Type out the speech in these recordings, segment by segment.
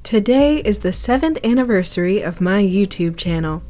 Today is the 7th anniversary of my YouTube channel.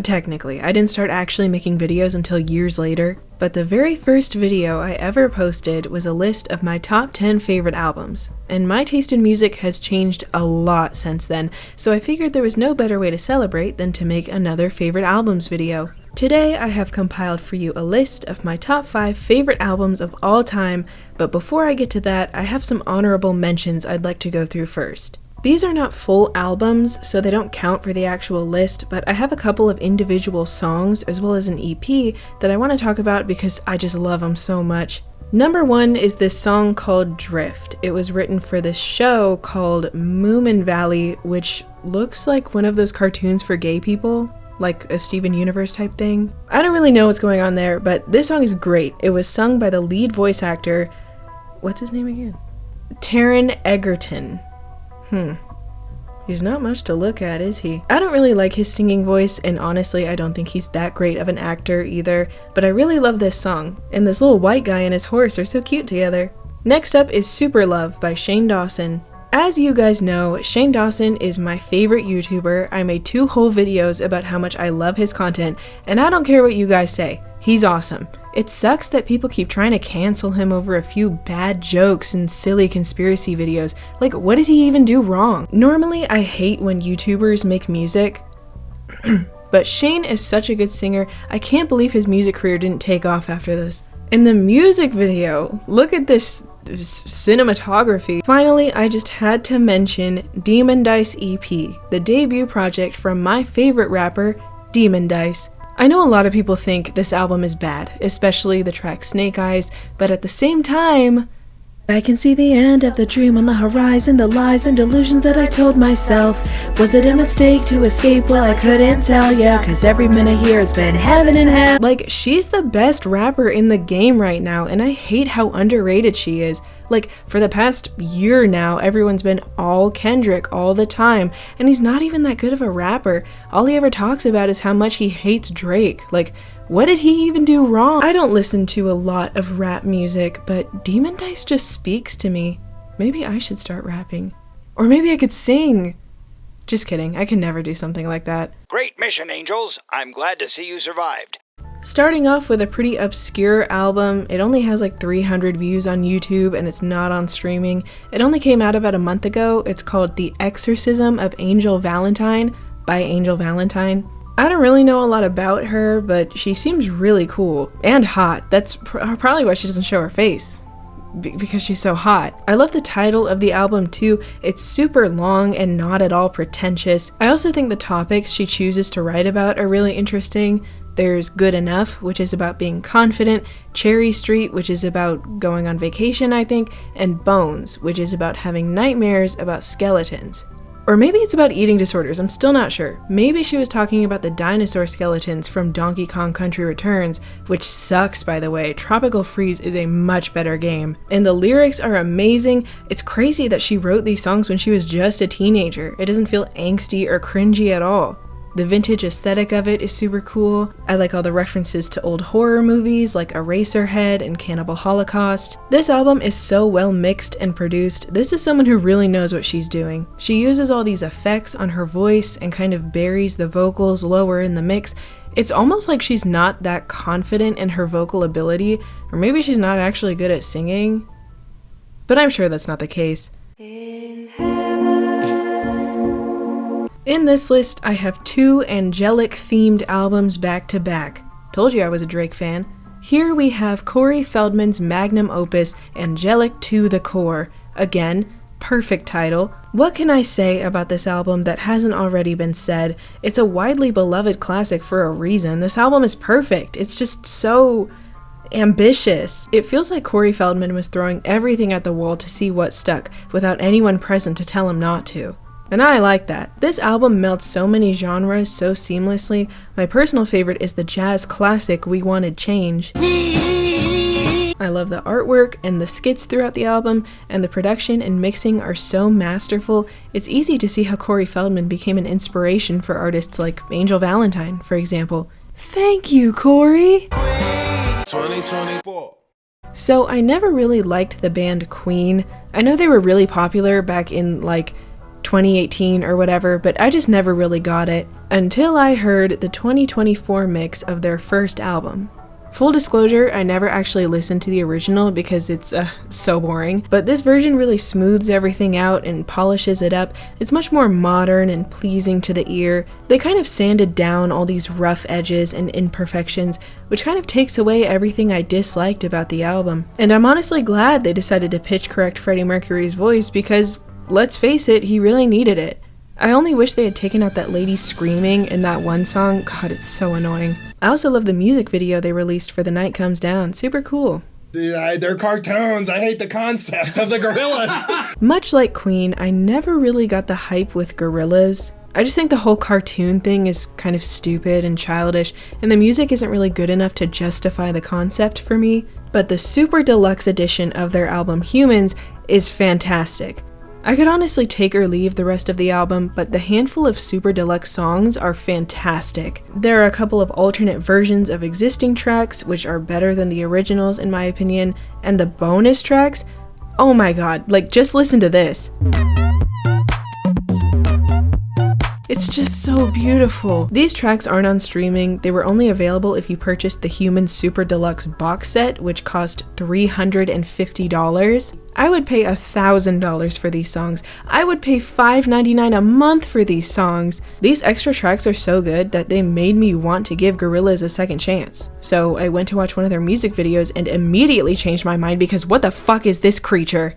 Technically, I didn't start actually making videos until years later, but the very first video I ever posted was a list of my top 10 favorite albums, and my taste in music has changed a lot since then, so I figured there was no better way to celebrate than to make another favorite albums video. Today I have compiled for you a list of my top 5 favorite albums of all time, but before I get to that, I have some honorable mentions I'd like to go through first. These are not full albums, so they don't count for the actual list, but I have a couple of individual songs as well as an EP that I want to talk about because I just love them so much. Number 1 is this song called Drift. It was written for this show called Moomin Valley, which looks like one of those cartoons for gay people, like a Steven Universe type thing. I don't really know what's going on there, but this song is great. It was sung by the lead voice actor, what's his name again? Taron Egerton. He's not much to look at, is he? I don't really like his singing voice, and honestly, I don't think he's that great of an actor either, but I really love this song, and this little white guy and his horse are so cute together. Next up is Super Love by Shane Dawson. As you guys know, Shane Dawson is my favorite YouTuber. I made 2 whole videos about how much I love his content, and I don't care what you guys say. He's awesome. It sucks that people keep trying to cancel him over a few bad jokes and silly conspiracy videos. Like, what did he even do wrong? Normally, I hate when YouTubers make music, but Shane is such a good singer, I can't believe his music career didn't take off after this. In the music video, look at this cinematography. Finally, I just had to mention Demon Dice EP, the debut project from my favorite rapper, Demon Dice. I know a lot of people think this album is bad, especially the track Snake Eyes, but at the same time, I can see the end of the dream on the horizon, the lies and delusions that I told myself. Was it a mistake to escape? Well, I couldn't tell ya, cause every minute here has been heaven and hell. Like, she's the best rapper in the game right now, and I hate how underrated she is. Like, for the past year now, everyone's been all Kendrick all the time, and he's not even that good of a rapper. All he ever talks about is how much he hates Drake. Like, what did he even do wrong? I don't listen to a lot of rap music, but Demon Dice just speaks to me. Maybe I should start rapping. Or maybe I could sing. Just kidding, I can never do something like that. Great mission, Angels. I'm glad to see you survived. Starting off with a pretty obscure album, it only has like 300 views on YouTube and it's not on streaming. It only came out about a month ago. It's called The Exorcism of Angel Valentine by Angel Valentine. I don't really know a lot about her, but she seems really cool and hot. That's probably why she doesn't show her face, because she's so hot. I love the title of the album too. It's super long and not at all pretentious. I also think the topics she chooses to write about are really interesting. There's Good Enough, which is about being confident, Cherry Street, which is about going on vacation, I think, and Bones, which is about having nightmares about skeletons. Or maybe it's about eating disorders, I'm still not sure. Maybe she was talking about the dinosaur skeletons from Donkey Kong Country Returns, which sucks, by the way. Tropical Freeze is a much better game. And the lyrics are amazing. It's crazy that she wrote these songs when she was just a teenager. It doesn't feel angsty or cringy at all. The vintage aesthetic of it is super cool. I like all the references to old horror movies like Eraserhead and Cannibal Holocaust. This album is so well mixed and produced. This is someone who really knows what she's doing. She uses all these effects on her voice and kind of buries the vocals lower in the mix. It's almost like she's not that confident in her vocal ability, or maybe she's not actually good at singing. But I'm sure that's not the case. In this list, I have 2 angelic-themed albums back to back. Told you I was a Drake fan. Here we have Corey Feldman's magnum opus, Angelic to the Core. Again, perfect title. What can I say about this album that hasn't already been said? It's a widely beloved classic for a reason. This album is perfect. It's just so ambitious. It feels like Corey Feldman was throwing everything at the wall to see what stuck, without anyone present to tell him not to. And I like that. This album melts so many genres so seamlessly. My personal favorite is the jazz classic We Wanted Change. I love the artwork and the skits throughout the album, and the production and mixing are so masterful. It's easy to see how Corey Feldman became an inspiration for artists like Angel Valentine, for example. Thank you, Corey! 2024. So I never really liked the band Queen. I know they were really popular back in like 2018 or whatever, but I just never really got it until I heard the 2024 mix of their first album. Full disclosure, I never actually listened to the original because it's so boring, but this version really smooths everything out and polishes it up. It's much more modern and pleasing to the ear. They kind of sanded down all these rough edges and imperfections, which kind of takes away everything I disliked about the album. And I'm honestly glad they decided to pitch correct Freddie Mercury's voice because, let's face it, he really needed it. I only wish they had taken out that lady screaming in that one song. God, it's so annoying. I also love the music video they released for The Night Comes Down. Super cool. They're cartoons. I hate the concept of the gorillas. Much like Queen, I never really got the hype with gorillas. I just think the whole cartoon thing is kind of stupid and childish, and the music isn't really good enough to justify the concept for me. But the super deluxe edition of their album Humans is fantastic. I could honestly take or leave the rest of the album, but the handful of super deluxe songs are fantastic. There are a couple of alternate versions of existing tracks, which are better than the originals in my opinion, and the bonus tracks, oh my god, like just listen to this. It's just so beautiful. These tracks aren't on streaming. They were only available if you purchased the Humans Super Deluxe box set, which cost $350. I would pay $1,000 for these songs. I would pay $5.99 a month for these songs. These extra tracks are so good that they made me want to give Gorillaz a second chance. So I went to watch one of their music videos and immediately changed my mind because what the fuck is this creature?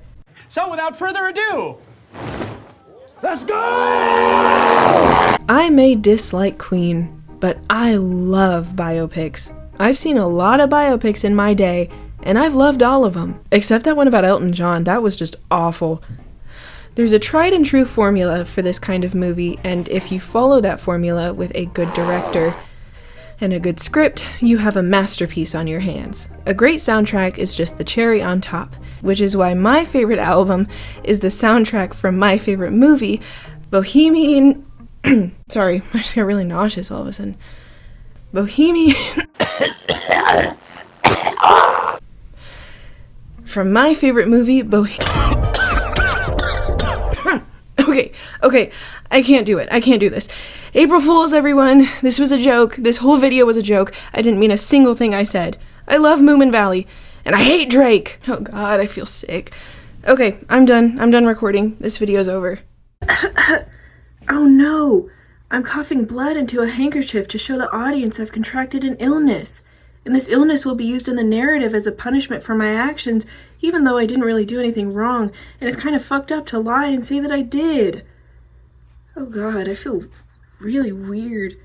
So without further ado, Let's go! I may dislike Queen, but I love biopics. I've seen a lot of biopics in my day, and I've loved all of them. Except that one about Elton John, that was just awful. There's a tried and true formula for this kind of movie, and if you follow that formula with a good director and a good script, you have a masterpiece on your hands. A great soundtrack is just the cherry on top, which is why my favorite album is the soundtrack from my favorite movie, Bohemian... Sorry, I just got really nauseous all of a sudden. Bohemian... From my favorite movie, Okay, I can't do it. I can't do this. April Fools, everyone. This was a joke. This whole video was a joke. I didn't mean a single thing I said. I love Moomin Valley, and I hate Drake. Oh god, I feel sick. Okay, I'm done. I'm done recording. This video's over. Oh no! I'm coughing blood into a handkerchief to show the audience I've contracted an illness. And this illness will be used in the narrative as a punishment for my actions, even though I didn't really do anything wrong, and it's kind of fucked up to lie and say that I did. Oh god, I feel really weird.